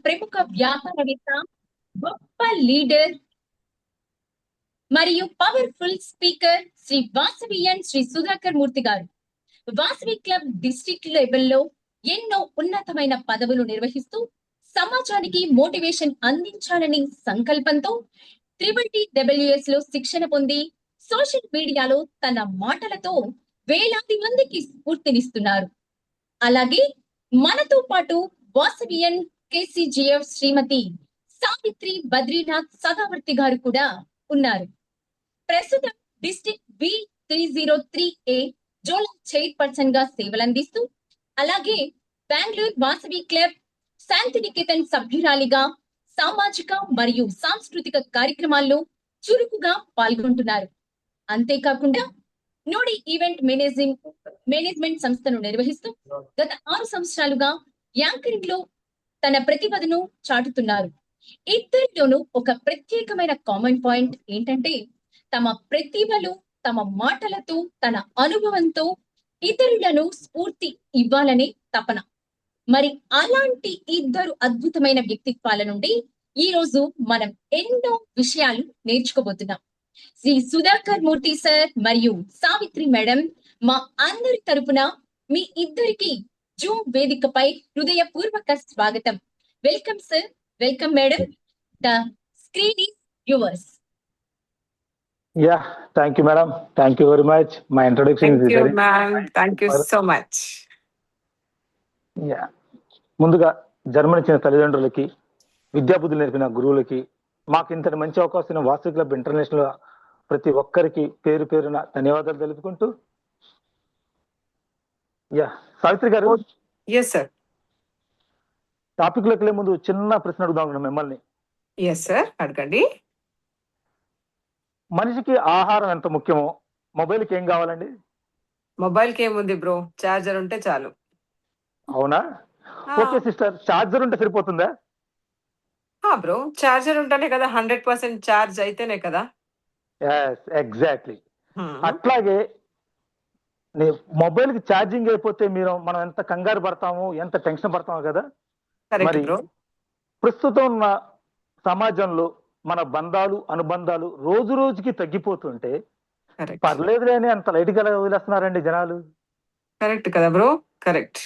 ప్రముఖ వ్యాపారవేత్త, గొప్ప లీడర్ మరియు పవర్ఫుల్ స్పీకర్ శ్రీ వాసవియన్ శ్రీ సుధాకర్ మూర్తి గారు. వాసవి క్లబ్ డిస్ట్రిక్ట్ లెవెల్లో ఎన్నో ఉన్నతమైన పదవులు నిర్వహిస్తూ సమాజానికి మోటివేషన్ అందించాలని సంకల్పంతో TTWS లో శిక్షణ పొంది సోషల్ మీడియాలో తన మాటలతో వేలాది మందికి స్ఫూర్తినిస్తున్నారు. అలాగే మనతో పాటు వాసవియన్ KCGF శ్రీమతి సావిత్రి బద్రీనాథ్ సదావర్తి గారు కూడా ఉన్నారు. ప్రస్తుతం డిస్ట్రిక్ట్ B303A జోనల్ చైర్పర్సన్ గా సేవలందిస్తూ, అలాగే బెంగళూరు వాసవి క్లబ్ శాంతినికేతన్ సభ్యురాలిగా సామాజిక మరియు సాంస్కృతిక కార్యక్రమాల్లో చురుకుగా పాల్గొంటున్నారు. అంతేకాకుండా నోడి ఈవెంట్ మేనేజ్మెంట్ సంస్థను నిర్వహిస్తూ గత 6 సంవత్సరాలుగా యాంకరింగ్ లో తన ప్రతిభను చాటుతున్నారు. ఇద్దరిలోనూ ఒక ప్రత్యేకమైన కామన్ పాయింట్ ఏంటంటే, తమ ప్రతిభలు, తమ మాటలతో, తన అనుభవంతో ఇతరులను స్ఫూర్తి ఇవ్వాలనే తపన. మరి అలాంటి ఇద్దరు అద్భుతమైన వ్యక్తిత్వాల నుండి ఈ రోజు మనం ఎన్నో విషయాలు నేర్చుకోబోతున్నాం. శ్రీ సుధాకర్ మూర్తి సార్ మరియు సావిత్రి మేడం, మా అందరి తరపున మీ ఇద్దరికి జూమ్ వేదికపై హృదయపూర్వక స్వాగతం. Welcome sir, welcome madam. The screen is yours. Yeah, thank you, madam. Thank you very much. My introduction Thank is you, very... ma'am. Thank you so much. Yeah. ముందుగా జన్మనిచ్చిన తల్లిదండ్రులకి, విద్యాబుద్ధులు నేర్పిన గురువులకి, మాకు ఇంతటి మంచి అవకాశం వాసవి క్లబ్ ఇంటర్నేషనల్ ప్రతి ఒక్కరికి పేరు పేరున ధన్యవాదాలు తెలుపుకుంటూ, సావిత్రి గారు, Yes, sir. టాపిక్ లోకి వెళ్ళే ముందు చిన్న ప్రశ్న అడుగుదాం మిమ్మల్ని. Yes, sir. అడగండి. మనిషికి ఆహారం ఎంత ముఖ్యమో మొబైల్కి ఏం కావాలండి? మొబైల్ కి ఏముంది బ్రో, చార్జర్ ఉంటే చాలు. అవునా? ఓకే సిస్టర్, చార్జర్ ఉంటే సరిపోతుందా? బ్రో, చార్జర్ ఉంటేనే కదా 100% చార్జ్ అయితేనే కదా. ఎగ్జాక్ట్లీ. అట్లాగే మొబైల్ కి ఛార్జింగ్ అయిపోతే మనం ఎంత కంగారు పడతాము, ఎంత టెన్షన్ పడతాము కదా. మరి ప్రస్తుతం ఉన్న సమాజంలో మన బంధాలు, అనుబంధాలు రోజు రోజుకి తగ్గిపోతుంటే పర్లేదులే అని అంత లైట్ గా వదిలేస్తున్నారండి జనాలు. కరెక్ట్ కదా బ్రో, కరెక్ట్.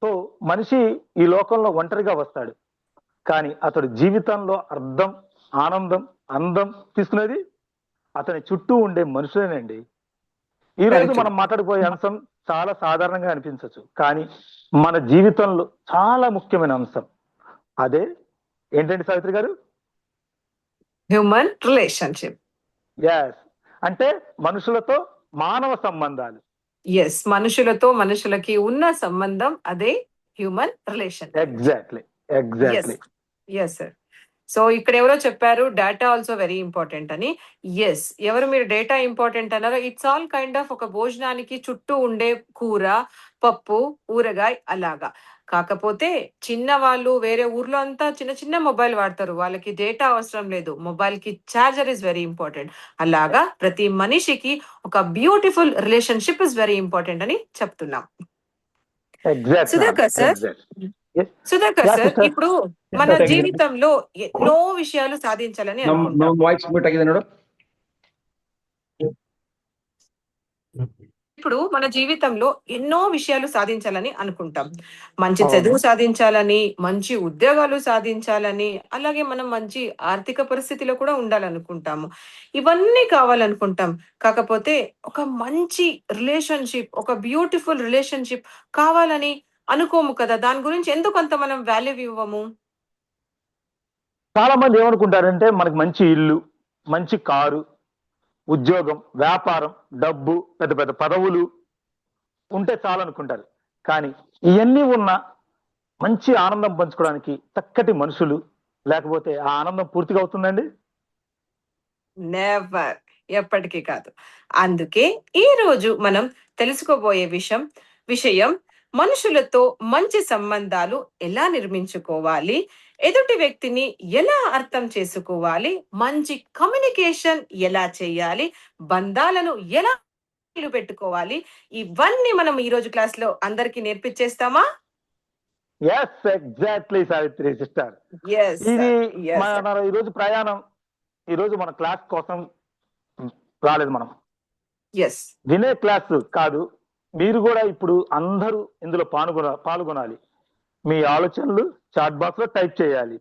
సో మనిషి ఈ లోకంలో ఒంటరిగా వస్తాడు, కానీ అతడు జీవితంలో అర్థం, ఆనందం, అందం తీసుకునేది అతని చుట్టూ ఉండే మనుషులేనండి. ఈ రోజు మనం మాట్లాడిపోయే అంశం చాలా సాధారణంగా అనిపించవచ్చు, కానీ మన జీవితంలో చాలా ముఖ్యమైన అంశం. అదే ఏంటండి సావిత్రి గారు? Human relationship. అంటే మనుషులతో మానవ సంబంధాలు. మనుషులతో మనుషులకి ఉన్న సంబంధం, అదే human relation. Exactly. Yes sir. So ఇక్కడ ఎవరో చెప్పారు డేటా ఆల్సో వెరీ ఇంపార్టెంట్ అని. ఎవరు మీరు డేటా ఇంపార్టెంట్ అన్నారో, ఇట్స్ ఆల్ కైండ్ ఆఫ్ ఒక భోజనానికి చుట్టూ ఉండే కూర, పప్పు, ఊరగాయ అలాగా. కాకపోతే చిన్న వాళ్ళు వేరే ఊర్లో అంతా చిన్న చిన్న మొబైల్ వాడతారు, వాళ్ళకి డేటా అవసరం లేదు. మొబైల్ కి చార్జర్ ఇస్ వెరీ ఇంపార్టెంట్. అలాగా ప్రతి మనిషికి ఒక beautiful relationship is very important అని చెప్తున్నాం. సుధాకర్ సార్, ఇప్పుడు మన జీవితంలో ఎన్నో విషయాలు సాధించాలని అనుకుంటాం. ఇప్పుడు మన జీవితంలో ఎన్నో విషయాలు సాధించాలని అనుకుంటాం. మంచి చదువు సాధించాలని, మంచి ఉద్యోగాలు సాధించాలని, అలాగే మనం మంచి ఆర్థిక పరిస్థితిలో కూడా ఉండాలనుకుంటాము. ఇవన్నీ కావాలనుకుంటాం. కాకపోతే ఒక మంచి రిలేషన్షిప్, ఒక బ్యూటిఫుల్ రిలేషన్షిప్ కావాలని అనుకోము కదా. దాని గురించి ఎందుకు అంత మనం వాల్యూ ఇవ్వము? చాలా మంది ఏమనుకుంటారంటే, మనకి మంచి ఇల్లు, మంచి కారు, ఉద్యోగం, వ్యాపారం, డబ్బు, పెద్ద పెద్ద పదవులు ఉంటే చాలు అనుకుంటారు. కానీ ఇవన్నీ ఉన్న మంచి ఆనందం పంచుకోవడానికి చక్కటి మనుషులు లేకపోతే ఆ ఆనందం పూర్తిగా అవుతుందండి? నెవర్, ఎప్పటికీ కాదు. అందుకే ఈ రోజు మనం తెలుసుకోబోయే విషయం మనుషులతో మంచి సంబంధాలు ఎలా నిర్మించుకోవాలి, ఎదుటి వ్యక్తిని ఎలా అర్థం చేసుకోవాలి, మంచి కమ్యూనికేషన్ ఎలా చేయాలి, బంధాలను ఎలా పెట్టుకోవాలి, ఇవన్నీ మనం ఈ రోజు క్లాస్ లో అందరికీ నేర్పించేస్తామా? Yes exactly Savitri sister. Yes ఇది ఎస్ మన ఈరోజు ప్రయాణం, ఈరోజు మన క్లాస్ కోసం రాలేదు మనం, ఎస్ వినే క్లాస్ కాదు. మీరు కూడా ఇప్పుడు అందరూ ఇందులో పాల్గొనాలి. మీ ఆలోచనలు చాట్ బాక్స్ లో టైప్ చేయాలి.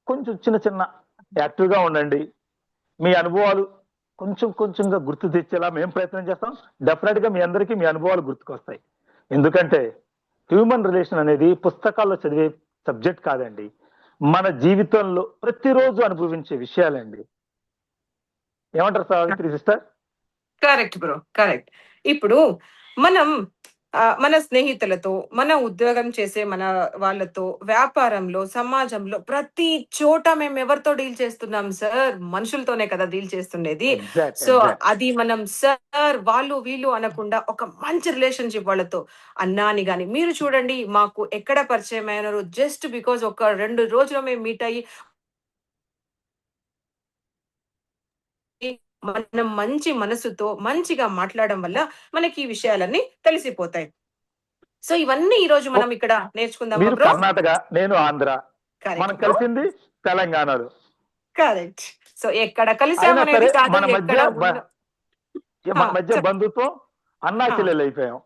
కొంచెం చిన్న యాక్టివ్ గా ఉండండి. మీ అనుభవాలు కొంచెంగా గుర్తు తెచ్చేలా మేము ప్రయత్నం చేస్తాం. డెఫినెట్ గా మీ అందరికీ మీ అనుభవాలు గుర్తుకొస్తాయి. ఎందుకంటే హ్యూమన్ రిలేషన్ అనేది పుస్తకాల్లో చదివే సబ్జెక్ట్ కాదండి, మన జీవితంలో ప్రతిరోజు అనుభవించే విషయాలండి. ఏమంటారు Savitri sister? Correct bro, correct. ఇప్పుడు మనం మన స్నేహితులతో, మన ఉద్యోగం చేసే మన వాళ్ళతో, వ్యాపారంలో, సమాజంలో ప్రతి చోట మేము ఎవరితో డీల్ చేస్తున్నాం సార్? మనుషులతోనే కదా డీల్ చేస్తుండేది. సో అది మనం సార్ వాళ్ళు వీళ్ళు అనకుండా ఒక మంచి రిలేషన్షిప్ వాళ్ళతో అన్నా అని గాని, మీరు చూడండి మాకు ఎక్కడ పరిచయం అయినారు జస్ట్ బికాజ్ ఒక 2 రోజులు మేము మీట్ అయ్యి మనం మంచి మనసుతో మంచిగా మాట్లాడడం వల్ల మనకి ఈ విషయాలన్నీ తెలిసిపోతాయి. సో ఇవన్నీ ఈ రోజు మనం ఇక్కడ నేర్చుకుందాం. మీరు కర్ణాటక, నేను ఆంధ్ర, మనం కరెక్ట్ కలిసింది తెలంగాణలో. కరెక్ట్. సో ఎక్కడ కలిసామనేది కాదు, మన మధ్య బంధుత్వం అన్నా చెల్లెలు అయిపోయాం.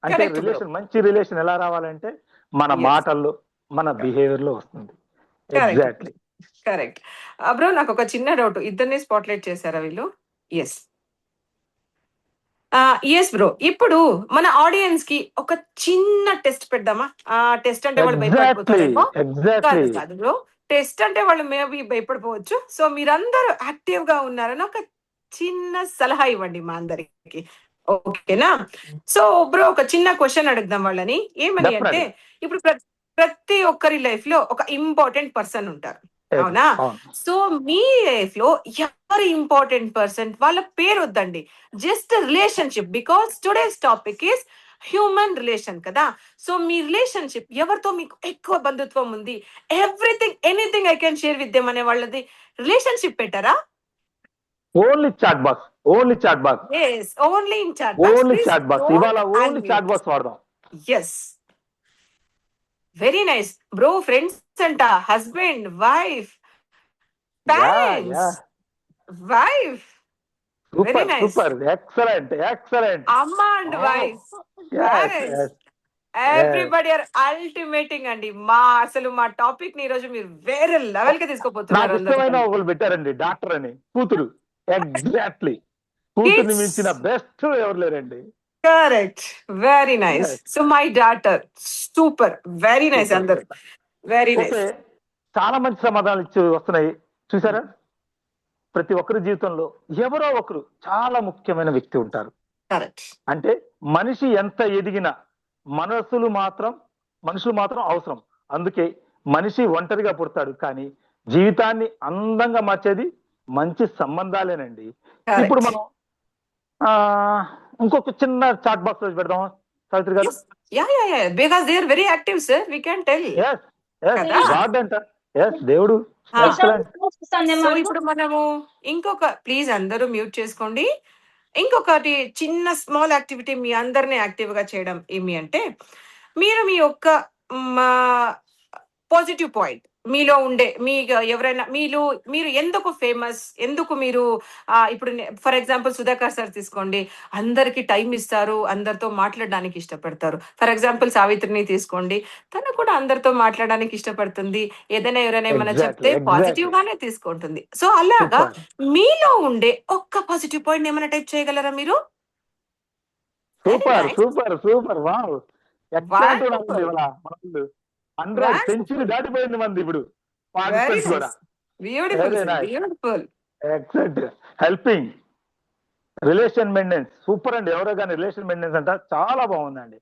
అంటే రిలేషన్, మంచి రిలేషన్ ఎలా రావాలంటే మన మాటల్లో, మన బిహేవియర్ లో వస్తుంది. Exactly correct. బ్రో నాకు ఒక చిన్న డౌట్, ఇద్దరిని స్పాట్లైట్ చేశారా వీళ్ళు? Yes yes bro. ఇప్పుడు మన ఆడియన్స్ కి ఒక చిన్న టెస్ట్ పెడదామా? టెస్ట్ అంటే వాళ్ళు భయపడిపోతారేమో. కాదు బ్రో, టెస్ట్ అంటే వాళ్ళు మేబీ భయపడిపోవచ్చు. సో మీరందరూ యాక్టివ్ గా ఉన్నారని ఒక చిన్న సలహా ఇవ్వండి మా అందరికి, ఓకేనా? సో బ్రో ఒక చిన్న క్వశ్చన్ అడుగుదాం వాళ్ళని. ఏమని అంటే, ఇప్పుడు ప్రతి ఒక్కరి లైఫ్ లో ఒక ఇంపార్టెంట్ పర్సన్ ఉంటారు, అవునా? సో మీ లైఫ్ లో ఎవరి ఇంపార్టెంట్ పర్సన్, వాళ్ళ పేరు వద్దండి, just relationship, because today's topic is human relation కదా. సో మీ రిలేషన్షిప్ ఎవరితో మీకు ఎక్కువ బంధుత్వం ఉంది, everything anything I can share with them అనే వాళ్ళది రిలేషన్షిప్ పెట్టారా? Only chat box, only chat box. yes only in chat box, only chat box. ఇవాళ ఓన్లీ చాట్ బాక్స్ వాడదాం. yes very nice bro. Friends అంట, husband, wife, parents, wife, very nice, super, excellent. అమ్మ and wife, parents, everybody are అల్టిమేటింగ్ అండి. అసలు మా topic ని ఈ రోజు మీరు వేరే లెవెల్ కి తీసుకోపోతున్నారు. ఒకళ్ళు పెట్టారండి, డాక్టర్ అని, కూతురు. ఎగ్జాక్ట్లీ, కూతుర్ని మించిన బెస్ట్ ఎవరు లేరండి. Correct, very nice. So my daughter, super, very nice. అందరు వెరీ నైస్. చాలా మంచి సమాధానాలు ఇచ్చి వస్తున్నాయి చూసారా. ప్రతి ఒక్కరి జీవితంలో ఎవరో ఒకరు చాలా ముఖ్యమైన వ్యక్తి ఉంటారు. కరెక్ట్. అంటే మనిషి ఎంత ఎదిగినా మనుషులు మాత్రం అవసరం. అందుకే మనిషి ఒంటరిగా పుడతాడు, కానీ జీవితాన్ని అందంగా మార్చేది మంచి సంబంధాలేనండి. ఇప్పుడు మనం ఇంకొక చిన్న చాట్ బాక్స్ పెడదాం సావిత్రి గారు. Because they are very active sir, we can tell. God అంట, దేవుడు. సో ఇప్పుడు మనము ఇంకొక, ప్లీజ్ అందరూ మ్యూట్ చేసుకోండి. ఇంకొకటి చిన్న స్మాల్ యాక్టివిటీ మీ అందరినీ యాక్టివ్ గా చేయడం ఏమి అంటే, మీరు మీ యొక్క పాజిటివ్ పాయింట్ మీలో ఉండే, మీకు ఎవరైనా మీరు ఎందుకు ఫేమస్, ఎందుకు మీరు ఇప్పుడు ఫర్ ఎగ్జాంపుల్ సుధాకర్ సార్ తీసుకోండి, అందరికి టైం ఇస్తారు, అందరితో మాట్లాడడానికి ఇష్టపడతారు. ఫర్ ఎగ్జాంపుల్ సావిత్రిని తీసుకోండి, తను కూడా అందరితో మాట్లాడడానికి ఇష్టపడుతుంది. ఏదైనా ఎవరైనా ఏమైనా చెప్తే పాజిటివ్ గానే తీసుకుంటుంది. సో అలాగా మీలో ఉండే ఒక్క పాజిటివ్ పాయింట్ ఏమైనా టైప్ చేయగలరా మీరు? సూపర్ వావ్, 100 సెంచురీ దాటిపోయింది మంది ఇప్పుడు. హెల్పింగ్, రిలేషన్ మెయింటెనెన్స్, సూపర్ అండి. ఎవరో కానీ రిలేషన్ మెయింటెనెన్స్ అంట, చాలా బాగుందండి.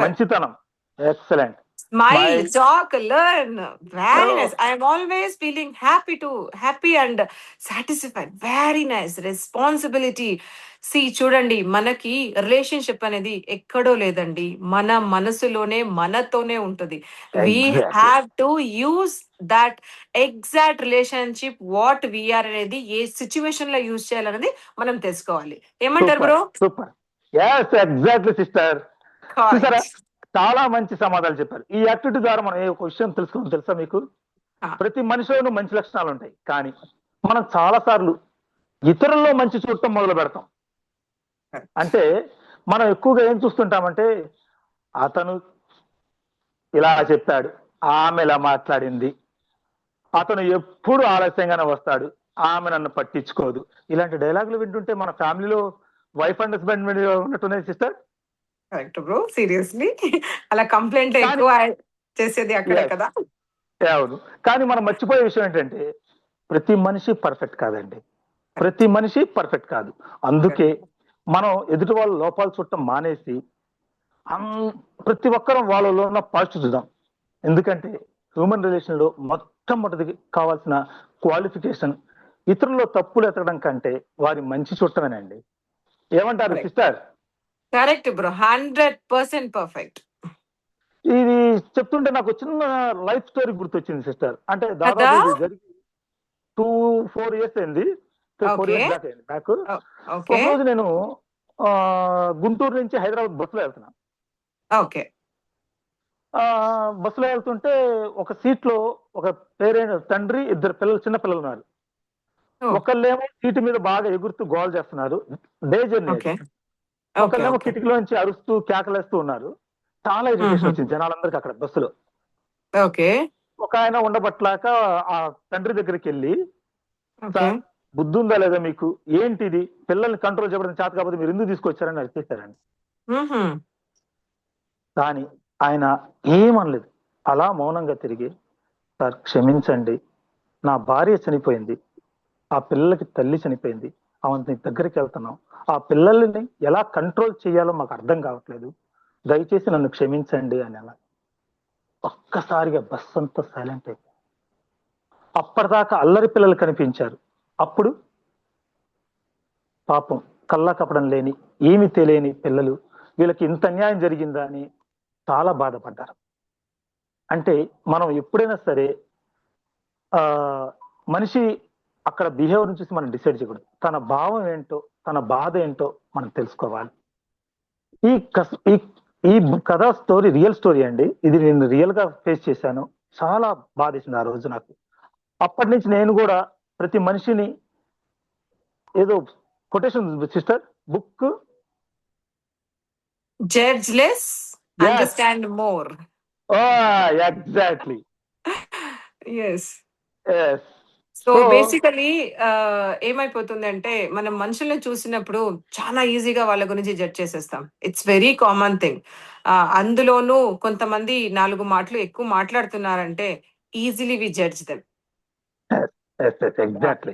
మంచితనం, excellent. Smile, talk, learn. Very nice. I am always feeling happy and satisfied. Very nice. Responsibility. See, చూడండి, మనకి రిలేషన్షిప్ అనేది ఎక్కడో లేదండి, మన మనసులోనే మనతోనే ఉంటుంది. We have to use that exact relationship what we are అనేది ఏ సిచ్యువేషన్ లో యూజ్ చేయాలనేది మనం తెలుసుకోవాలి. ఏమంటారు బ్రో? Super, exactly sister. చాలా మంచి సమాధానాలు చెప్పారు. ఈ యాక్టివిటీ ద్వారా మనం ఒక విషయం తెలుసుకోవాలి తెలుసా మీకు? ప్రతి మనిషిలోనూ మంచి లక్షణాలు ఉంటాయి, కానీ మనం చాలా సార్లు ఇతరుల్లో మంచి చూడటం మొదలు పెడతాం. అంటే మనం ఎక్కువగా ఏం చూస్తుంటామంటే, అతను ఇలా చెప్పాడు, ఆమె ఇలా మాట్లాడింది, అతను ఎప్పుడు ఆలస్యంగానే వస్తాడు, ఆమె నన్ను పట్టించుకోదు. ఇలాంటి డైలాగులు వింటుంటే మన ఫ్యామిలీలో వైఫ్ అండ్ హస్బెండ్ ఉన్నట్టున్నాయి సిస్టర్. కరెక్ట్ బ్రో, సీరియస్లీ అలా కంప్లైంట్ ఎక్కువ చేసేది అక్కడే కదా. అవును, కానీ మనం మర్చిపోయే విషయం ఏంటంటే, ప్రతి మనిషి పర్ఫెక్ట్ కాదండి. ప్రతి మనిషి పర్ఫెక్ట్ కాదు. అందుకే మనం ఎదుటి వాళ్ళ లోపాలు చూడటం మానేసి ప్రతి ఒక్కరం వాళ్ళలో ఉన్న పాజిటివ్ చూద్దాం. ఎందుకంటే హ్యూమన్ రిలేషన్ లో మొట్టమొదటిది కావాల్సిన క్వాలిఫికేషన్ ఇతరుల్లో తప్పులు ఎతకడం కంటే వారి మంచి చూడటమేనండి. ఏమంటారు సిస్టర్? Correct bro, 100% perfect. ఇది చెప్తుంటే నాకు చిన్న లైఫ్ స్టోరీ గుర్తొచ్చింది సిస్టర్. అంటే దాదాపు ఇది జరిగి 2-4 years అయింది, 4 years బ్యాక్ అయింది బ్యాక్. ఒక రోజు నేను గుంటూరు నుంచి హైదరాబాద్ బస్సులో వెళ్తున్నా. ఓకే. బస్సులో వెళ్తుంటే ఒక సీట్ లో ఒక తండ్రి, 2 పిల్లలు, చిన్న పిల్లలు ఉన్నారు. ఒకళ్ళేమో సీటు మీద బాగా ఎగురుతూ గోల్ చేస్తున్నారు, డే జర్నీ. ఒకళ్ళేమో కిటికీలో నుంచి అరుస్తూ కేకలేస్తూ ఉన్నారు. చాలా ఇరిటేషన్ వచ్చింది జనాలందరికి అక్కడ బస్సులో. ఒక ఆయన ఉండబట్లాక ఆ తండ్రి దగ్గరికి వెళ్ళి, బుద్ధి ఉందా లేదా మీకు, ఏంటిది, పిల్లల్ని కంట్రోల్ చేయడం చేత కాకపోతే మీరు ఎందుకు తీసుకొచ్చారని అడిగేశారండి. కానీ ఆయన ఏమనలేదు, అలా మౌనంగా తిరిగి, సార్ క్షమించండి, నా భార్య చనిపోయింది, ఆ పిల్లలకి తల్లి చనిపోయింది, అవన్నీ దగ్గరికి వెళ్తున్నాం, ఆ పిల్లల్ని ఎలా కంట్రోల్ చేయాలో మాకు అర్థం కావట్లేదు, దయచేసి నన్ను క్షమించండి అని అలా. ఒక్కసారిగా బస్ అంతా సైలెంట్ అయిపోయింది. అప్పటిదాకా అల్లరి పిల్లలు కనిపించారు, అప్పుడు పాపం కల్లా కపడం లేని ఏమి తెలియని పిల్లలు, వీళ్ళకి ఇంత అన్యాయం జరిగిందా అని చాలా బాధపడ్డారు. అంటే మనం ఎప్పుడైనా సరే మనిషి అక్కడ బిహేవియర్ చూసి మనం డిసైడ్ చేయకూడదు. తన భావం ఏంటో, తన బాధ ఏంటో మనం తెలుసుకోవాలి. ఈ కథ స్టోరీ రియల్ స్టోరీ అండి. ఇది నేను రియల్ గా ఫేస్ చేశాను. చాలా బాధేసింది ఆ రోజు నాకు. అప్పటి నుంచి నేను కూడా ప్రతి మనిషిని ఏదో quotation sister, book judge less, understand more. Exactly. So basically ఏమైపోతుంది అంటే, మనం మనుషుల్ని చూసినప్పుడు చాలా ఈజీగా వాళ్ళ గురించి జడ్జ్ చేసేస్తాం. It's very common thing. అందులోనూ కొంతమంది 4 మాటలు ఎక్కువ మాట్లాడుతున్నారంటే easily we judge them. Exactly.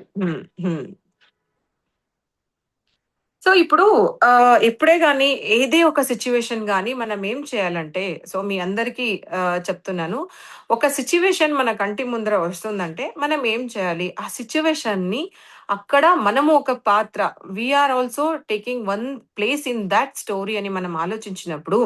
So ఇప్పుడు ఎప్పుడే గానీ ఏదే ఒక సిచ్యువేషన్ గానీ మనం ఏం చేయాలంటే, సో మీ అందరికీ చెప్తున్నాను, ఒక సిచ్యువేషన్ మన కంటి ముందర వస్తుందంటే మనం ఏం చేయాలి? ఆ సిచ్యువేషన్‌ని అక్కడ మనము ఒక పాత్ర, we are also taking one place in that story అని మనం ఆలోచించినప్పుడు,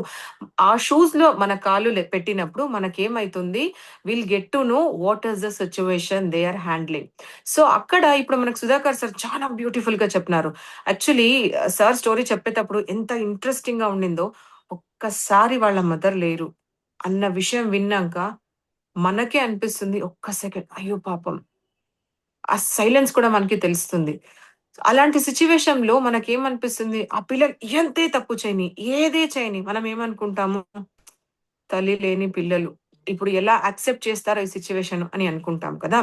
ఆ షూస్‌లో మన కాళ్ళు పెట్టినప్పుడు మనకేమైతుంది? Will get to know what is the situation they are handling. So అక్కడ ఇప్పుడు మనకు సుధాకర్ సార్ చాలా బ్యూటిఫుల్‌గా చెప్పినారు. యాక్చువల్లీ సార్ స్టోరీ చెప్పేటప్పుడు ఎంత ఇంట్రెస్టింగ్ గా ఉండిందో, ఒక్కసారి వాళ్ళ మదర్ లేరు అన్న విషయం విన్నాక మనకే అనిపిస్తుంది ఒక్క సెకండ్, అయ్యో పాపం, ఆ సైలెన్స్ కూడా మనకి తెలుస్తుంది. అలాంటి సిచ్యువేషన్ లో మనకేమనిపిస్తుంది, ఆ పిల్లలు ఎంతే తప్పు చేయని, ఏదే చేయని, మనం ఏమనుకుంటాము, తల్లి లేని పిల్లలు ఇప్పుడు ఎలా యాక్సెప్ట్ చేస్తారో ఈ సిచ్యువేషన్ అని అనుకుంటాం కదా.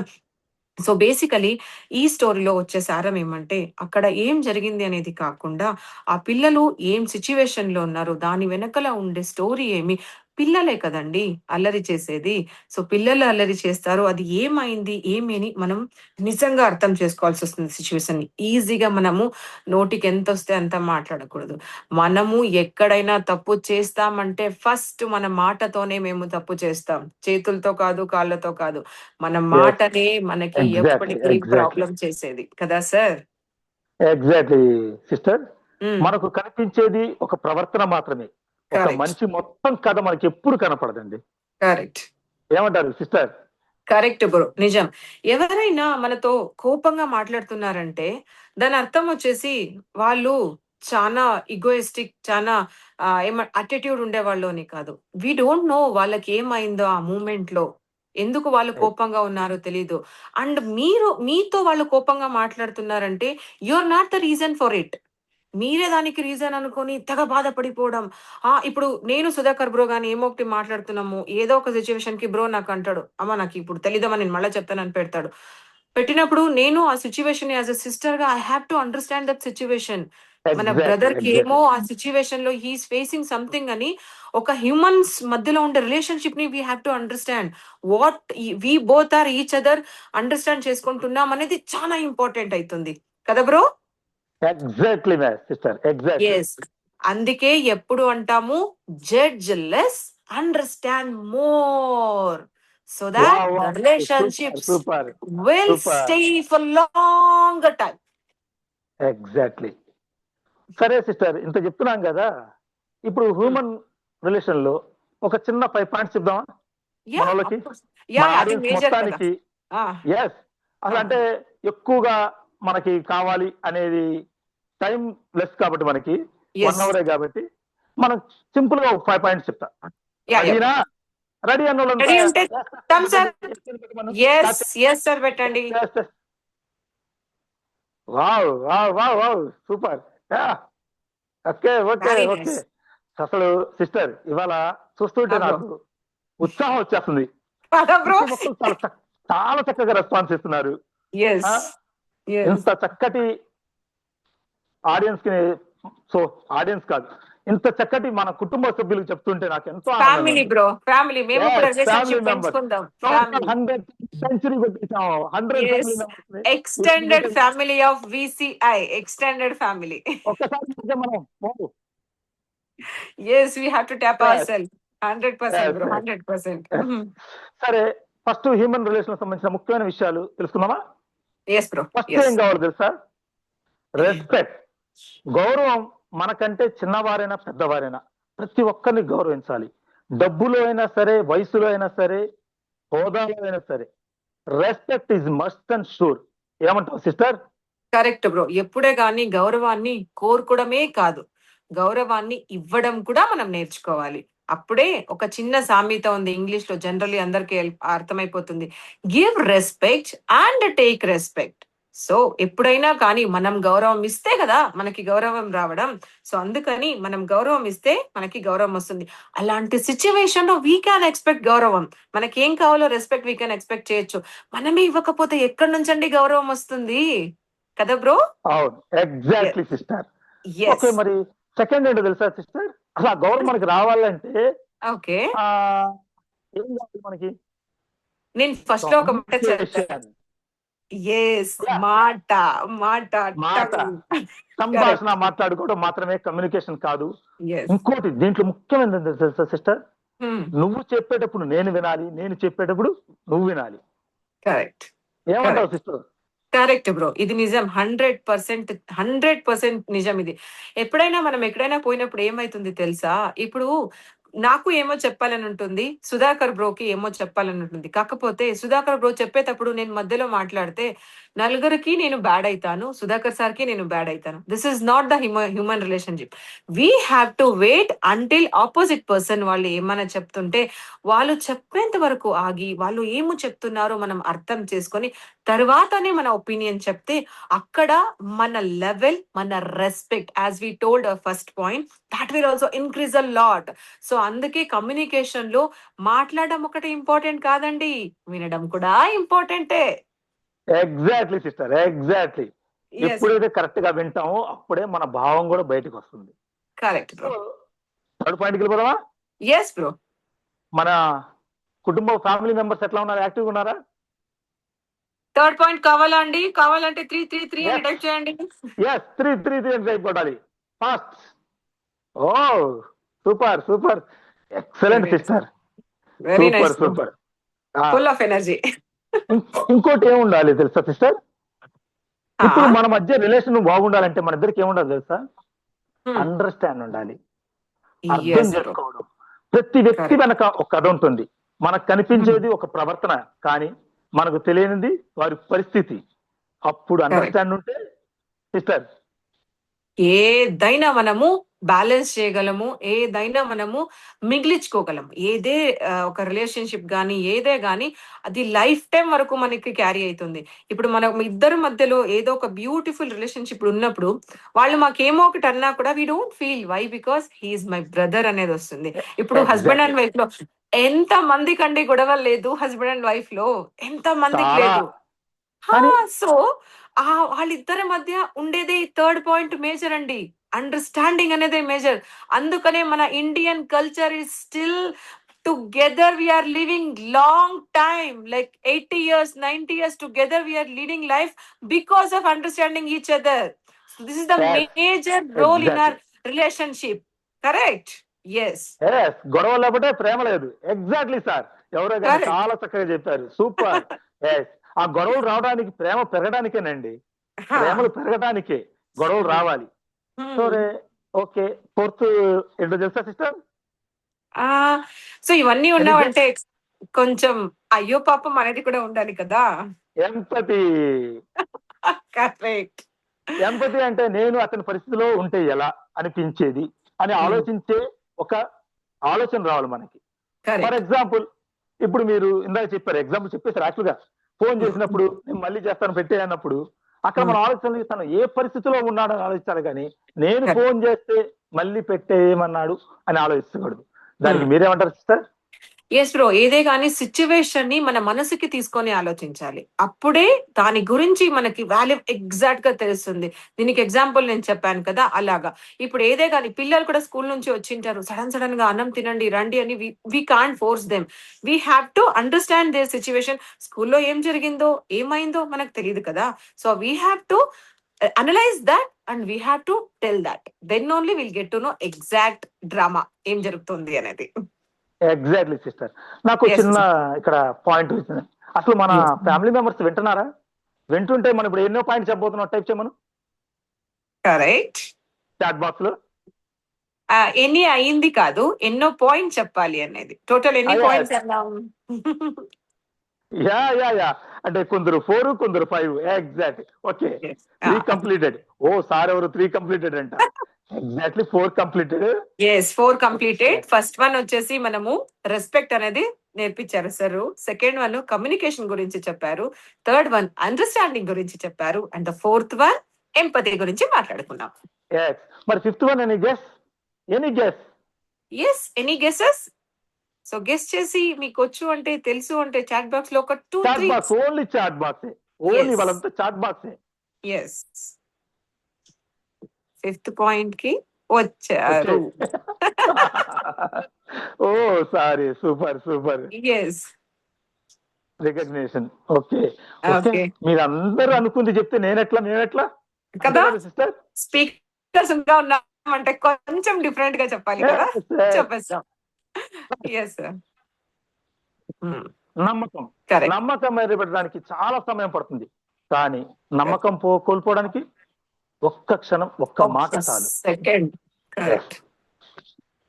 సో బేసికలీ ఈ స్టోరీలో వచ్చే సారం ఏమంటే, అక్కడ ఏం జరిగింది అనేది కాకుండా ఆ పిల్లలు ఏం సిచ్యువేషన్ లో ఉన్నారు, దాని వెనకల ఉండే స్టోరీ ఏమి, పిల్లలే కదండి అల్లరి చేసేది. సో పిల్లలు అల్లరి చేస్తారు, అది ఏమైంది ఏమి అని మనం నిజంగా అర్థం చేసుకోవాల్సి వస్తుంది సిచ్యువేషన్. ఈజీగా మనము నోటికి ఎంత వస్తే అంత మాట్లాడకూడదు. మనము ఎక్కడైనా తప్పు చేస్తామంటే ఫస్ట్ మన మాటతోనే మేము తప్పు చేస్తాం, చేతులతో కాదు, కాళ్ళతో కాదు. మన మాటనే మనకి ఎప్పటికీ ప్రాబ్లం చేసేది కదా సార్. Exactly sister. మనకు కనిపించేది ఒక ప్రవర్తన మాత్రమే, ఒక మనిషి మొత్తం కథ మనకి ఎప్పుడు కనపడదండి. కరెక్ట్. ఏమంటారు సిస్టర్? కరెక్ట్ బ్రో, నిజం. ఎవరైనా మనతో కోపంగా మాట్లాడుతున్నారంటే దాని అర్థం వచ్చేసి వాళ్ళు చాలా ఇగోయిస్టిక్, చాలా అటిట్యూడ్ ఉండేవాళ్ళు అని కాదు. వి డోంట్ నో వాళ్ళకి ఏమైందో ఆ మూమెంట్ లో, ఎందుకు వాళ్ళు కోపంగా ఉన్నారో తెలీదు. అండ్ మీతో వాళ్ళు కోపంగా మాట్లాడుతున్నారంటే you are not the reason for it. మీరే దానికి రీజన్ అనుకొని తెగ బాధపడిపోవడం. ఇప్పుడు నేను సుధాకర్ బ్రో గాని ఏమో ఒకటి మాట్లాడుతున్నాము, ఏదో ఒక సిచ్యువేషన్ కి బ్రో నాకు అంటాడు, అమ్మ నాకు ఇప్పుడు తెలీదమ్మా నేను మళ్ళీ చెప్తానని పెడతాడు. పెట్టినప్పుడు నేను ఆ సిచ్యువేషన్ యాజ్ అ సిస్టర్ గా I have to understand that situation. మన బ్రదర్ కి ఏమో ఆ సిచ్యువేషన్ లో హీస్ ఫేసింగ్ సంథింగ్ అని, ఒక హ్యూమన్స్ మధ్యలో ఉండే రిలేషన్షిప్ ని we have to understand what we both are each other understand చేసుకుంటున్నాం అనేది చాలా ఇంపార్టెంట్ అవుతుంది కదా bro. Exactly sister, exactly. Yes, అందుకే ఎప్పుడు అంటాము judge less, understand more, so that the relationships super will super. stay for longer time. Exactly. సరే sister, ఇంత చెప్తున్నాం కదా, ఇప్పుడు హ్యూమన్ రిలేషన్ లో ఒక చిన్న 5 పాయింట్స్ చెప్దామా మన వాళ్ళకి, మన అది ఆడియన్స్ మేజర్ కదా. మొత్తానికి? ఎస్, అసలు అంటే ఎక్కువగా మనకి కావాలి అనేది టైం లెస్ కాబట్టి, మనకి 1 అవరే కాబట్టి మనం సింపుల్ గా ఒక 5 పాయింట్స్ చెప్తా. రెడీనా? రెడీ అన్న Ready ఉంటే thumbs up. Yes, yes sir, పెట్టండి. Wow wow wow wow, super. Okay okay Very okay. nice. అసలు సిస్టర్ ఇవాళ చూస్తుంటే bro. నాకు ఉత్సాహం వచ్చేస్తుంది. కదా bro? ప్రతి ఒక్కరు చాలా చక్కగా రెస్పాన్స్ ఇస్తున్నారు. Yes, yes. ఇంత చక్కటి ఆడియన్స్ కి, సో ఆడియన్స్ కాదు, ఇంత చక్కటి మన కుటుంబ సభ్యులకు చెప్తుంటే నాకు ఎంతో ఫ్యామిలీ బ్రో, ఫ్యామిలీ. మేము కూడా relationship పెంచుకుందాం. Century కొట్టేసాం. 100 Yes, extended family of VCI, extended family. ఒక్కసారి మనం Yes, we have to tap Yes. ourselves. 100% bro, Yes, yes. 100%. సరే, ఫస్ట్ హ్యూమన్ రిలేషన్ సంబంధించిన ముఖ్యమైన విషయాలు తెలుసుకుందామా? Yes bro. First Yes. ఏం కావాలి తెలుసా? రెస్పెక్ట్, గౌరవం. మనకంటే చిన్నవారైనా పెద్దవారైనా ప్రతి ఒక్కరిని గౌరవించాలి. డబ్బులో అయినా సరే, వయసులో అయినా సరే, హోదాలో అయినా సరే, respect is must and sure. ఏమంటావు సిస్టర్? Correct bro. ఎప్పుడే గాని గౌరవాన్ని కోరుకోవడమే కాదు, గౌరవాన్ని ఇవ్వడం కూడా మనం నేర్చుకోవాలి. అప్పుడే ఒక చిన్న సామెత ఉంది ఇంగ్లీష్ లో, జనరల్లీ అందరికీ అర్థమైపోతుంది, give respect and take respect. So ఎప్పుడైనా కానీ మనం గౌరవం ఇస్తే కదా మనకి గౌరవం రావడం. సో అందుకని మనం గౌరవం ఇస్తే మనకి గౌరవం వస్తుంది. అలాంటి సిచ్యువేషన్ లో వీ క్యాన్ ఎక్స్పెక్ట్ గౌరవం. మనకి ఏం కావాలో రెస్పెక్ట్ వీ క్యాన్ ఎక్స్పెక్ట్ చేయొచ్చు. మనమే ఇవ్వకపోతే ఎక్కడి నుంచండి గౌరవం వస్తుంది కదా బ్రో? అవును, ఎగ్జాక్ట్లీ సిస్టర్. Yes. ఓకే, మరి సెకండ్ ఏంటో తెలుసా సిస్టర్? అసలు ఆ గౌరవం మనకి రావాలంటే ఓకే, ఏం కావాలి మనకి? నేను ఫస్ట్ లో ఒక మాట చెప్తాను. ఎస్, మాట మాట మాట. సంభాషణ, మాట్లాడుకోవడం మాత్రమే కమ్యూనికేషన్ కాదు. Yes. ఇంకోటి దీంట్లో ముఖ్యమైనది తెలుసా సిస్టర్? నువ్వు చెప్పేటప్పుడు నేను వినాలి, నేను చెప్పేటప్పుడు నువ్వు వినాలి. కరెక్ట్, ఏమంటావు సిస్టర్? Correct bro. ఇది నిజం, 100% నిజం ఇది. ఎప్పుడైనా మనం ఎక్కడైనా పోయినప్పుడు ఏమైతుంది తెలుసా, ఇప్పుడు నాకు ఏమో చెప్పాలని ఉంటుంది, సుధాకర్ బ్రోకి ఏమో చెప్పాలని ఉంటుంది. కాకపోతే సుధాకర్ బ్రో చెప్పేటప్పుడు నేను మధ్యలో మాట్లాడితే నలుగురికి నేను బ్యాడ్ అవుతాను, సుధాకర్ సార్ కి నేను బ్యాడ్ అవుతాను. This is not the human relationship. We have to wait until opposite person వాళ్ళు ఏమైనా చెప్తుంటే వాళ్ళు చెప్పేంత వరకు ఆగి వాళ్ళు ఏమో చెప్తున్నారో మనం అర్థం చేసుకొని తర్వాతనే మన ఒపీనియన్ చెప్తే అక్కడ మన లెవెల్, మన respect, as we told first point, that will also increase a lot. So అందుకే కమ్యూనికేషన్ లో మాట్లాడడం ఒకటి ఇంపార్టెంట్ కాదండి, వినడం కూడా ఇంపార్టెంటే. Exactly sister, exactly. ఎప్పుడైతే కరెక్ట్ గా వింటామో అప్పుడే మన భావం కూడా బయటకు వస్తుంది. Correct bro. థర్డ్ పాయింట్కి వెళ్ళిపోదామా? Yes bro. మన కుటుంబ ఫ్యామిలీ మెంబర్స్ ఎట్లా ఉన్నారు? యాక్టివ్గా ఉన్నారా? థర్డ్ పాయింట్ కావాలా అండి? కావాలంటే 3 అని టైప్ చేయండి. ఎస్, 3 అని టైప్ కొట్టాలి fast. Oh super super, excellent sister, very super nice, super. Full of energy. ఇంకోటి ఏముండాలి తెలుసా సిస్టర్? ఇప్పుడు మన మధ్య రిలేషన్ బాగుండాలంటే మన ఇద్దరికి ఏముండాలి తెలుసా? అండర్స్టాండ్ ఉండాలి, అర్థం చేసుకోవడం. ప్రతి వ్యక్తి వెనక ఒక కథ ఉంటుంది. మనకు కనిపించేది ఒక ప్రవర్తన, కానీ మనకు తెలియనిది వారి పరిస్థితి. అప్పుడు అండర్స్టాండ్ ఉంటే సిస్టర్ ఏదైనా మనము బ్యాలెన్స్ చేయగలము, ఏదైనా మనము మిగిలించుకోగలము. ఒక రిలేషన్షిప్ కానీ ఏదే కానీ అది లైఫ్ టైం వరకు మనకి క్యారీ అవుతుంది. ఇప్పుడు మనం ఇద్దరి మధ్యలో ఏదో ఒక బ్యూటిఫుల్ రిలేషన్షిప్ ఉన్నప్పుడు వాళ్ళు మాకేమో ఒకటి అన్నా కూడా we don't feel why, because he's my brother అనేది వస్తుంది. ఇప్పుడు హస్బెండ్ ఎగ్జాక్ట్లీ. అండ్ వైఫ్ లో ఎంత మందికి అండి గొడవలు లేదు, హస్బెండ్ అండ్ వైఫ్ లో ఎంత మందికి చాలా. లేదు. కానీ సో వాళ్ళిద్దరి మధ్య ఉండేదే థర్డ్ పాయింట్ మేజర్ అండి, అండర్స్టాండింగ్ అనేది మేజర్. అందుకనే మన Indian culture is still together we are living long time, like 80 years 90 years together we are leading life because of understanding each other. This is the major role in exactly. Our relationship. Correct. Yes. గొడవ లేకపోతే ప్రేమ లేదు. Exactly sir, ఎవరో కానీ correct. చాలా చక్కగా చెప్పారు. Super. Yes, ఆ గొడవలు రావడానికి ప్రేమ పెరగడానికేనండి. ప్రేమలు పెరగడానికే గొడవలు రావాలి. సరే, ఓకే. ఫోర్త్ ఏంటో తెలుసా సిస్టర్? సో ఇవన్నీ ఉన్నావంటే కొంచెం అయ్యో పాపం అనేది కూడా ఉండాలి కదా. ఎంపతి. కరెక్ట్. ఎంపతి అంటే నేను అతని పరిస్థితిలో ఉంటే ఎలా అనిపించేది అని ఆలోచించే ఒక ఆలోచన రావాలి మనకి. ఫర్ ఎగ్జాంపుల్, ఇప్పుడు మీరు ఇందాక చెప్పారు, ఎగ్జాంపుల్ చెప్పేసారు. యాక్చువల్ గా ఫోన్ చేసినప్పుడు నేను మళ్ళీ చేస్తాను పెట్టే అన్నప్పుడు అక్కడ మన ఆలోచనలు తను ఏ పరిస్థితిలో ఉన్నాడని ఆలోచించాలి, కానీ నేను ఫోన్ చేస్తే మళ్ళీ పెట్టేయమన్నాడు అని ఆలోచించకూడదు. దానికి మీరేమంటారు సిస్టర్? ఎస్ బ్రో, ఏదే కానీ సిచ్యువేషన్ ని మన మనసుకి తీసుకొని ఆలోచించాలి. అప్పుడే దాని గురించి మనకి వాల్యూ ఎగ్జాక్ట్ గా తెలుస్తుంది. దీనికి ఎగ్జాంపుల్ నేను చెప్పాను కదా, అలాగా. ఇప్పుడు ఏదే కానీ పిల్లలు కూడా స్కూల్ నుంచి వచ్చింటారు, సడన్ గా అన్నం తినండి రండి అని we can't force them. We have to understand their situation. స్కూల్లో ఏం జరిగిందో ఏమైందో మనకు తెలియదు కదా. So we have to analyse that and we have to tell that. Then only will get to know exact drama ఏం జరుగుతుంది అనేది. Exactly sister. నాకు చిన్న ఇక్కడ పాయింట్ వచ్చింది. అసలు మన ఫ్యామిలీ మెంబర్స్ వింటున్నారా? వింటుంటే మనం ఇప్పుడు ఎన్నో పాయింట్స్ చెప్పబోతున్నాం, టైప్ చేయమను కరెక్ట్ చాట్ బాక్స్ లో. ఎన్ని అయింది కాదు, ఎన్నో పాయింట్ చెప్పాలి అనేది. టోటల్ ఎన్ని పాయింట్స్ అన్నాం? యా అంటే కొందరు 4, కొందరు 5. Exact. Okay, 3 completed. Oh sir ఎవరు 3 కంప్లీటెడ్ అంట. Exactly 4 completed. Yes, 4 completed. First one వచ్చేసి మనము రెస్పెక్ట్ అనేది నేర్పించారు సార్. సెకండ్ వన్ కమ్యూనికేషన్ గురించి చెప్పారు. థర్డ్ వన్ అండర్స్టాండింగ్ గురించి చెప్పారు. And the fourth one empathy గురించి మాట్లాడుకున్నాం. మరి fifth one any guess? Yes, any guesses? So guess చేసి మీకు వచ్చు అంటే తెలుసు అంటే చాట్ బాక్స్ లో ఒక 2-3. ఓన్లీ చాట్ బాక్స్, ఓన్లీ వాళ్ళంతా chat box. Yes, fifth point కి వచ్చారు. Oh sorry, super. Yes, recognition. Okay. మీరందరూ అనుకుంది చెప్తే నేనెట్లా కదా సిస్టర్? స్పీకర్స్ ఉన్నామంటే కొంచెం డిఫరెంట్ గా చెప్పాలి కదా, చెప్పేస్తాం. ఎస్, నమ్మకం ఏర్పడడానికి చాలా సమయం పడుతుంది, కానీ నమ్మకం కోల్పోవడానికి ఒక్క క్షణం, ఒక్క మాట చాలు. సెకండ్.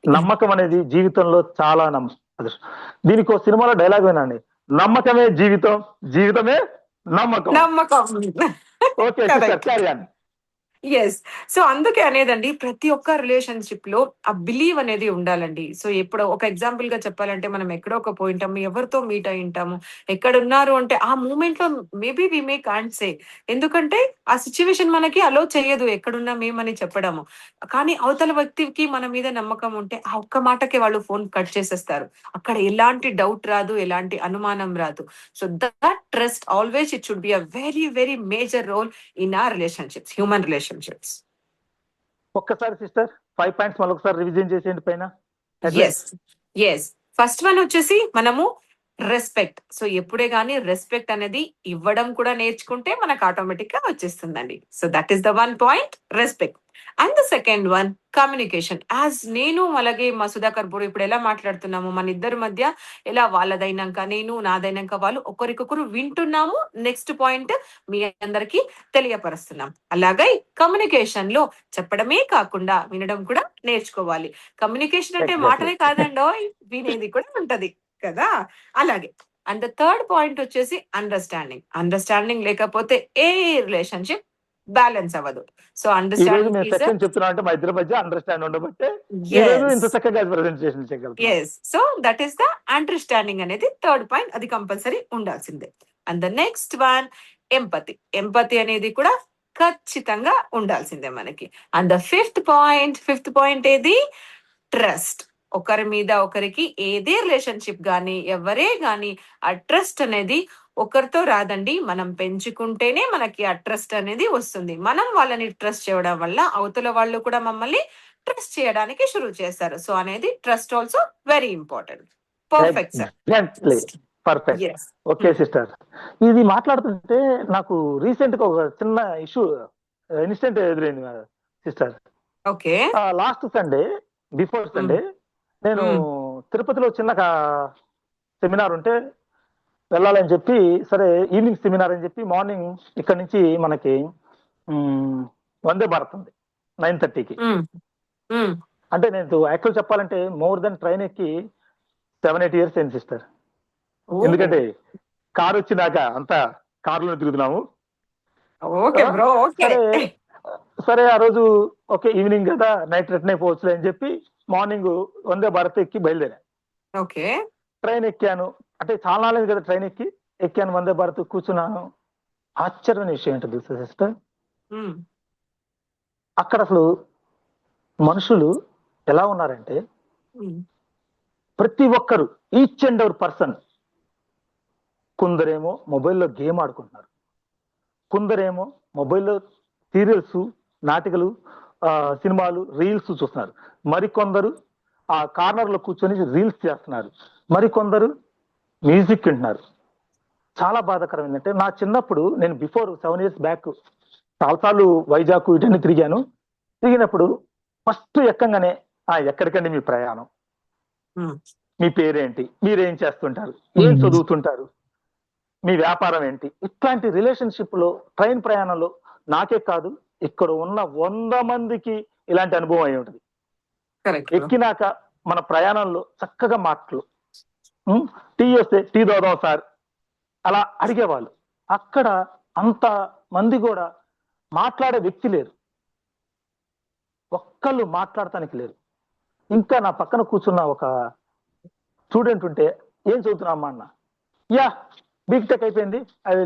నమ్మకం అనేది జీవితంలో చాలా దీనికి ఒక సినిమాలో డైలాగ్ వినండి, నమ్మకమే జీవితం, జీవితమే నమ్మకం. Okay sister, carry on. Yes, so అందుకే అనేదండి ప్రతి ఒక్క రిలేషన్షిప్ లో ఆ బిలీవ్ అనేది ఉండాలండి. సో ఎప్పుడు ఒక ఎగ్జాంపుల్ గా చెప్పాలంటే మనం ఎక్కడో ఒక పోయింటాము, ఎవరితో మీట్ అయి ఉంటాము, ఎక్కడ ఉన్నారు అంటే ఆ మూమెంట్ లో maybe we May can't say, ఎందుకంటే ఆ సిచ్యువేషన్ మనకి అలో చేయదు ఎక్కడున్నా మేమని చెప్పడము. కానీ అవతల వ్యక్తికి మన మీద నమ్మకం ఉంటే ఆ ఒక్క మాటకి వాళ్ళు ఫోన్ కట్ చేసేస్తారు. అక్కడ ఎలాంటి డౌట్ రాదు, ఎలాంటి అనుమానం రాదు. So that trust always it should be a very very major role in our relationships, human relationships. ఒక్కసారి సిస్టర్ 5 పాయింట్స్ మళ్ళీ ఒకసారి రివిజన్ చేసేయండి పైన. ఎస్, ఫస్ట్ వన్ వచ్చేసి మనము రెస్పెక్ట్. సో ఎప్పుడే గానీ రెస్పెక్ట్ అనేది ఇవ్వడం కూడా నేర్చుకుంటే మనకు ఆటోమేటిక్ గా వచ్చేస్తుందండి. So that is the 1 point, respect. And the second one communication. As నేను అలాగే మా సుధాకర్ బ్రో ఇప్పుడు ఎలా మాట్లాడుతున్నాము, మన ఇద్దరి మధ్య ఎలా వాళ్ళదైనాక నేను, నాదైనాక వాళ్ళు ఒకరికొకరు వింటున్నాము. నెక్స్ట్ పాయింట్ మీ అందరికి తెలియపరుస్తున్నాం. అలాగే కమ్యూనికేషన్ లో చెప్పడమే కాకుండా వినడం కూడా నేర్చుకోవాలి. కమ్యూనికేషన్ అంటే మాటలే కాదండో, వినేది కూడా ఉంటది కదా, అలాగే. అండ్ ద థర్డ్ పాయింట్ వచ్చేసి అండర్స్టాండింగ్. అండర్స్టాండింగ్ లేకపోతే ఏ రిలేషన్షిప్ బ్యాలెన్స్ అవ్వదు. సో ఈ రోజు అండర్స్టాండింగ్ మేము ఈజ్ సెక్షన్ చెప్తున్నాం అంటే మా ఇద్దరి మధ్య అండర్స్టాండ్ ఉండబట్టే ఈ రోజు ఇంత చక్కగా ప్రెజెంటేషన్ చేయగలుగుతాం. Yes. So that is the understanding అనేది థర్డ్ పాయింట్, అది కంపల్సరీ ఉండాల్సిందే. And the next one empathy. Empathy అనేది కూడా ఖచ్చితంగా ఉండాల్సిందే మనకి. అండ్ ద ఫిఫ్త్ పాయింట్ ఏది? ట్రస్ట్. ఒకరి మీద ఒకరికి ఏదే రిలేషన్షిప్ గానీ ఎవరే గానీ ఆ ట్రస్ట్ అనేది ఒకరితో రాదండి, మనం పెంచుకుంటేనే మనకి ఆ ట్రస్ట్ అనేది వస్తుంది. మనం వాళ్ళని ట్రస్ట్ చేయడం వల్ల అవతల వాళ్ళు కూడా మమ్మల్ని ట్రస్ట్ చేయడానికి షురూ చేస్తారు. సో అనేది trust also very important. Perfect sir. Exactly perfect. Yes. Okay sister, ఇది మాట్లాడుతుంటే నాకు రీసెంట్ గా ఒక చిన్న ఇన్సిడెంట్ ఎదురైంది సిస్టర్. ఓకే. లాస్ట్ సండే, బిఫోర్ సండే నేను తిరుపతిలో చిన్న సెమినార్ ఉంటే వెళ్ళాలని చెప్పి, సరే ఈవినింగ్ సెమినార్ అని చెప్పి మార్నింగ్ ఇక్కడ నుంచి మనకి వందే భారత్ ఉంది 9:30కి. అంటే నేను యాక్చువల్ చెప్పాలంటే మోర్ దెన్ ట్రైన్ ఎక్కి 7-8 years అయింది సిస్టర్. ఎందుకంటే కారు వచ్చినాక అంతా కారులో తిరుగుతున్నాము. సరే ఆ రోజు ఓకే ఈవినింగ్ కదా, నైట్ రిటర్న్ అయిపోవచ్చు అని చెప్పి మార్నింగ్ వందే భారత్ ఎక్కి బయలుదేరా. ఓకే. ట్రైన్ ఎక్కాను, అంటే చాలా లేదు కదా, ట్రైన్ ఎక్కాను, వందే భారత్ కూర్చున్నాను. ఆశ్చర్యమైన విషయం ఏంటో తెలుసా సిస్టర్, అక్కడ అసలు మనుషులు ఎలా ఉన్నారంటే ప్రతి ఒక్కరు ఈచ్ అండ్ ఎవర్ పర్సన్, కొందరేమో మొబైల్లో గేమ్ ఆడుకుంటున్నారు, కొందరేమో మొబైల్లో సీరియల్స్, నాటికలు, సినిమాలు, రీల్స్ చూస్తున్నారు, మరికొందరు ఆ కార్నర్ లో కూర్చొని రీల్స్ చేస్తున్నారు, మరికొందరు మ్యూజిక్ వింటున్నారు. చాలా బాధాకరం ఏంటంటే నా చిన్నప్పుడు, నేను బిఫోర్ 7 years బ్యాక్ చాలాసార్లు వైజాగ్ ఇటన్నీ తిరిగినప్పుడు ఫస్ట్ ఎక్కంగానే ఎక్కడికండి మీ ప్రయాణం, మీ పేరేంటి, మీరేం చేస్తుంటారు, ఏం చదువుతుంటారు, మీ వ్యాపారం ఏంటి, ఇట్లాంటి రిలేషన్షిప్ లో ట్రైన్ ప్రయాణంలో నాకే కాదు ఇక్కడ ఉన్న 100 మందికి ఇలాంటి అనుభవం అయి ఉంటుంది. ఎక్కినాక మన ప్రయాణంలో చక్కగా మాటలు, టీ వస్తే టీ దోదాం సార్ అలా అడిగేవాళ్ళు. అక్కడ అంత మంది కూడా మాట్లాడే వ్యక్తి లేరు, ఒక్కళ్ళు మాట్లాడటానికి లేరు. ఇంకా నా పక్కన కూర్చున్న ఒక స్టూడెంట్ ఉంటే ఏం చదువుతున్నామ్మా అన్న, యా బీటెక్ అయిపోయింది, అది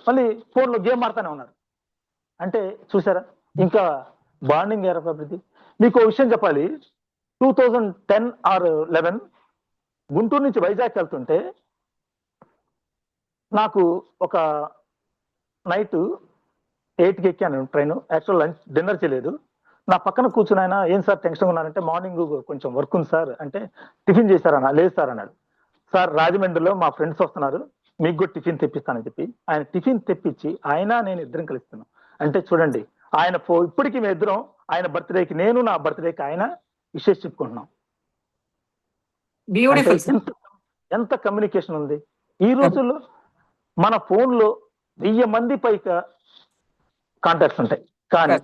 మళ్ళీ ఫోన్లో గేమ్ ఆడుతూనే ఉన్నారు. అంటే చూసారా ఇంకా బాండింగ్ ఏర్పడింది. మీకు విషయం చెప్పాలి, 2010 or 11 గుంటూరు నుంచి వైజాగ్ వెళ్తుంటే నాకు ఒక నైట్ 8కి ఎక్కాను ట్రైన్. యాక్చువల్ లంచ్ డిన్నర్ చేయలేదు. నా పక్కన కూర్చుని ఆయన, ఏం సార్ టెన్షన్ ఉన్నారంటే, మార్నింగ్ కొంచెం వర్క్ ఉంది సార్ అంటే, టిఫిన్ చేశారన్నా, లేదు సార్ అన్నాడు. సార్ రాజమండ్రిలో మా ఫ్రెండ్స్ వస్తున్నారు, మీకు కూడా టిఫిన్ తెప్పిస్తానని చెప్పి ఆయన టిఫిన్ తెప్పించి ఆయన నేను ఇద్దరం కలుస్తున్నాం. అంటే చూడండి, ఆయన ఇప్పటికీ మేము ఇద్దరం ఆయన బర్త్డేకి నేను, నా బర్త్డేకి ఆయన విషెస్ చెప్పుకుంటున్నాం. ఎంత కమ్యూనికేషన్ ఉంది ఈ రోజుల్లో. మన ఫోన్ లో 1000 మంది పైగా కాంటాక్ట్స్ ఉంటాయి, కానీ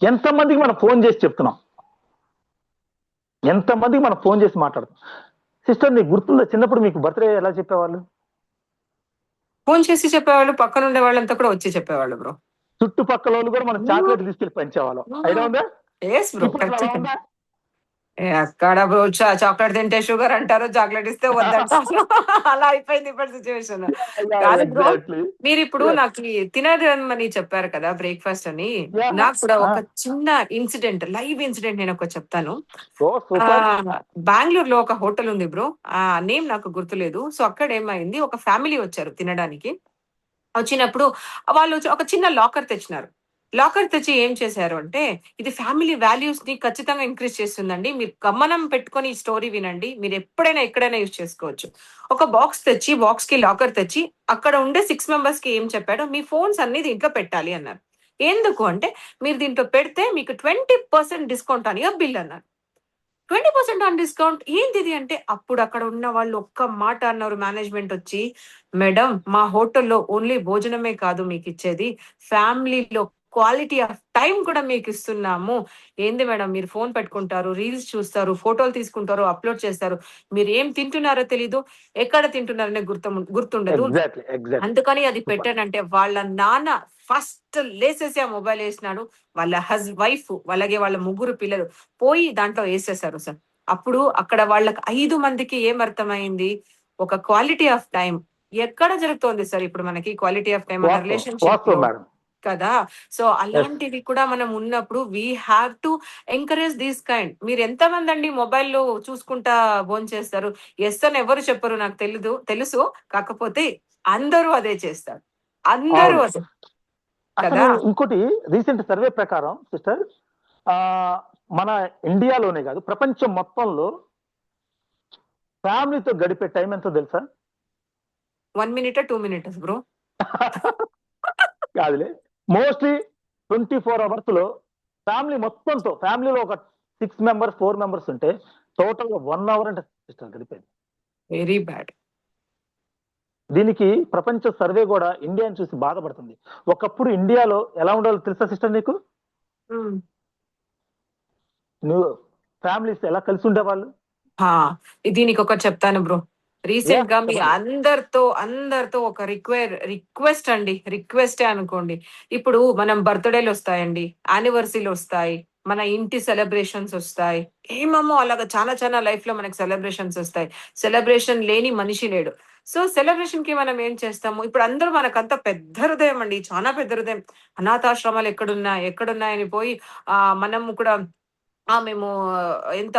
ఎంతమందికి మనం ఫోన్ చేసి చెప్తున్నాం, ఎంతమందికి మనం ఫోన్ చేసి మాట్లాడుతున్నాం. సిస్టర్ నీకు గుర్తుందా, చిన్నప్పుడు మీకు బర్త్డే ఎలా చెప్పేవాళ్ళు? ఫోన్ చేసి చెప్పేవాళ్ళు, పక్కన ఉండే వాళ్ళంతా కూడా వచ్చి చెప్పేవాళ్ళు బ్రో. చుట్టుపక్కల వాళ్ళు కూడా మనం చాక్లెట్ తీసుకెళ్లి పంచేవాళ్ళం. అయినా ఉందా? ఎక్కడ బ్రో, చాక్లెట్ తింటే షుగర్ అంటారు, చాక్లెట్ ఇస్తే వద్దంటారు. అలా అయిపోయింది ఇప్పుడు సిచ్యువేషన్. కాదు బ్రో, మీరు ఇప్పుడు నాకు తినరని చెప్పారు కదా బ్రేక్ఫాస్ట్ అని, నాకు కూడా ఒక చిన్న ఇన్సిడెంట్, లైవ్ ఇన్సిడెంట్ నేను ఒక చెప్తాను. బెంగళూరులో ఒక హోటల్ ఉంది బ్రో, ఆ నేమ్ నాకు గుర్తులేదు. సో అక్కడ ఏమైంది, ఒక ఫ్యామిలీ వచ్చారు తినడానికి. వచ్చినప్పుడు వాళ్ళు ఒక చిన్న లాకర్ తెచ్చినారు. లాకర్ తెచ్చి ఏం చేశారు అంటే, ఇది ఫ్యామిలీ వాల్యూస్ ని ఖచ్చితంగా ఇంక్రీజ్ చేస్తుందండి, మీరు గమనం పెట్టుకొని ఈ స్టోరీ వినండి, మీరు ఎప్పుడైనా ఎక్కడైనా యూజ్ చేసుకోవచ్చు. ఒక బాక్స్ తెచ్చి, బాక్స్ కి లాకర్ తెచ్చి, అక్కడ ఉండే 6 members కి ఏం చెప్పాడు, మీ ఫోన్స్ అన్ని దీంట్లో పెట్టాలి అన్నారు. ఎందుకు అంటే, మీరు దీంట్లో పెడితే మీకు 20% డిస్కౌంట్ అని బిల్ అన్నారు. 20% ఆన్ డిస్కౌంట్ ఏంటిది అంటే, అప్పుడు అక్కడ ఉన్న వాళ్ళు ఒక్క మాట అన్నారు, మేనేజ్మెంట్ వచ్చి, మేడం మా హోటల్లో ఓన్లీ భోజనమే కాదు మీకు ఇచ్చేది, ఫ్యామిలీలో క్వాలిటీ ఆఫ్ టైం కూడా మీకు ఇస్తున్నాము. ఏంది మేడం మీరు ఫోన్ పెట్టుకుంటారు, రీల్స్ చూస్తారు, ఫోటోలు తీసుకుంటారు, అప్లోడ్ చేస్తారు. మీరు ఏం తింటున్నారో తెలీదు, ఎక్కడ తింటున్నారనే గుర్తుండదు. ఎగ్జాక్ట్లీ అందుకని అది సూపర్. పెట్టానంటే వాళ్ళ నాన్న ఫస్ట్ లేసేసి ఆ మొబైల్ వేసినాడు. వాళ్ళ వైఫ్ అలాగే వాళ్ళ ముగ్గురు పిల్లలు పోయి దాంట్లో వేసేసారు సార్. అప్పుడు అక్కడ వాళ్ళకి 5 మందికి ఏం అర్థమైంది, ఒక క్వాలిటీ ఆఫ్ టైం ఎక్కడ జరుగుతోంది సార్ ఇప్పుడు మనకి క్వాలిటీ ఆఫ్ టైం మన వాస్తవం రిలేషన్షిప్ లో మేడం. కదా. సో అలాంటివి కూడా మనం ఉన్నప్పుడు we have to encourage these kind. మీరు ఎంత మంది అండి మొబైల్లో చూసుకుంటా భోంచేస్తారు? ఎస్ అని ఎవరు చెప్పరు, నాకు తెలుసు. కాకపోతే అందరూ అదే చేస్తారు, అందరూ అవును. అదే అసలు కదా. ఇంకోటి రీసెంట్ సర్వే ప్రకారం సిస్టర్, మన ఇండియాలోనే కాదు ప్రపంచం మొత్తంలో ఫ్యామిలీతో గడిపే టైం ఎంతో తెలుసా? 1 minute 2 minutes బ్రో. కాదులే, మోస్ట్లీ 24 hours లో ఫ్యామిలీ మొత్తంతో, ఫ్యామిలీలో ఒక 6 members 4 members ఉంటే టోటల్ గా 1 hour అంటే సిస్టర్ గడిపేది. Very bad. దీనికి ప్రపంచ సర్వే కూడా ఇండియాని చూసి బాధపడుతుంది. ఒకప్పుడు ఇండియాలో ఎలా ఉండాలో తెలుసా సిస్టర్ నీకు? నువ్వు ఫ్యామిలీస్ ఎలా కలిసి ఉండేవాళ్ళు? దీనికి ఒకటి చెప్తాను బ్రో. రీసెంట్ గా మీ చెప్పండి. అందరితో ఒక రిక్వెస్ట్ అండి, రిక్వెస్టే అనుకోండి. ఇప్పుడు మనం బర్త్డేలు వస్తాయండి, యానివర్సరీలు వస్తాయి, మన ఇంటి సెలబ్రేషన్స్ వస్తాయి. ఏమమ్మో అలాగా చాలా చాలా లైఫ్ లో మనకి సెలబ్రేషన్స్ వస్తాయి. సెలబ్రేషన్ లేని మనిషి లేడు. సో సెలబ్రేషన్ కి మనం ఏం చేస్తాము, ఇప్పుడు అందరూ మనకంత పెద్ద హృదయం అండి, చాలా పెద్ద హృదయం. అనాథాశ్రమాలు ఎక్కడున్నాయని పోయి మనం కూడా మేము ఎంత